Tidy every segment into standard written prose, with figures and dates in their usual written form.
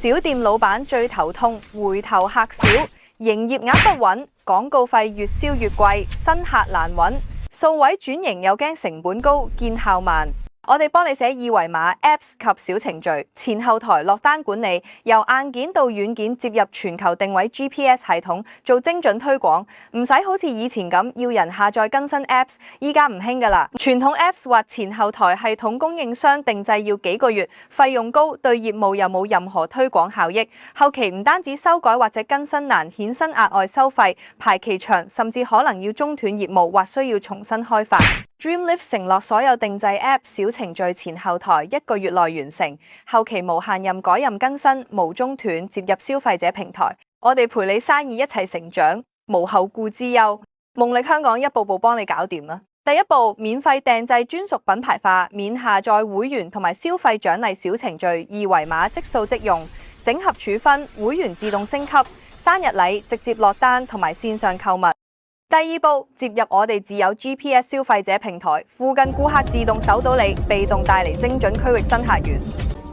小店老闆最頭痛，回頭客少，營業額不穩，廣告費越燒越貴，新客難揾，數位轉型又驚成本高，見效慢。我哋幫你寫二維碼 Apps 及小程序，前後台落單管理，由硬件到軟件接入全球定位 GPS 系統，做精準推廣，唔使好似以前咁要人下載更新 Apps， 依家唔興㗎啦。傳統 Apps 或前後台系統供應商定製要幾個月，費用高，對業務又冇任何推廣效益。後期唔單止修改或者更新難，衍生額外收費，排期長，甚至可能要中斷業務或需要重新開發。Dreamlift 承諾所有定製 App 小程序前後台1個月內完成，後期無限任改任更新，無中斷接入消費者平台。我哋陪你生意一齊成長，無後顧之憂。夢力香港一步步幫你搞掂啦！第一步，免費訂製專屬品牌化，免下載會員同埋消費獎勵小程序，二維碼即掃即用，整合處分，會員自動升級，生日禮直接落單同埋線上購物。第二步，接入我哋自有 GPS 消費者平台，附近顧客自動搜到你，被動帶嚟精準區域新客源。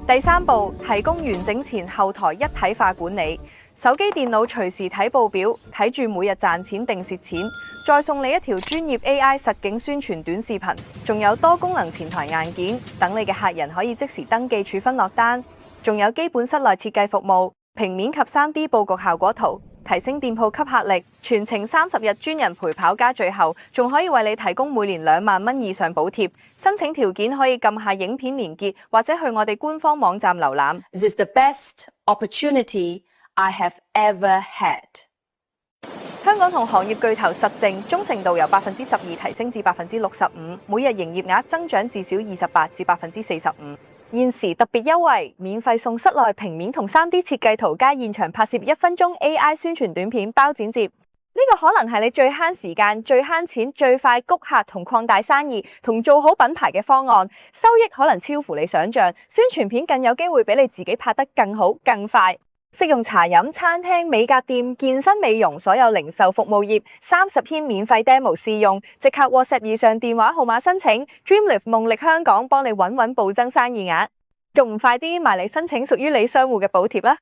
第三步，提供完整前後台一體化管理，手機電腦隨時睇報表，睇住每日賺錢定蝕錢，再送你一條專業 AI 實景宣傳短視頻，仲有多功能前台硬件，等你嘅客人可以即時登記處分落單，仲有基本室內設計服務，平面及 3D 佈局效果圖。提升店鋪吸客力，全程30日專人陪跑，加最後仲可以為你提供每年2萬蚊以上補貼。申請條件可以撳下影片連結，或者去我哋官方網站瀏覽。This is the best opportunity I have ever had. 香港同行業巨頭實證，忠誠度由12%提升至65%，每日營業額增長至少28%至45%。現時特別優惠，免費送室內平面同 3D 設計圖加現場拍攝1分鐘 AI 宣傳短片包剪接。呢個可能係你最慳時間、最慳錢、最快谷客同擴大生意同做好品牌嘅方案，收益可能超乎你想象。宣傳片更有機會俾你自己拍得更好、更快。適用茶飲、餐廳、美甲店、健身美容所有零售服務業，30天免費 demo 試用，即刻 WhatsApp 以上電話號碼申請 Dreamlift 夢力香港幫你穩穩暴增生意額，仲唔快啲埋嚟申請屬於你商戶嘅補貼啦！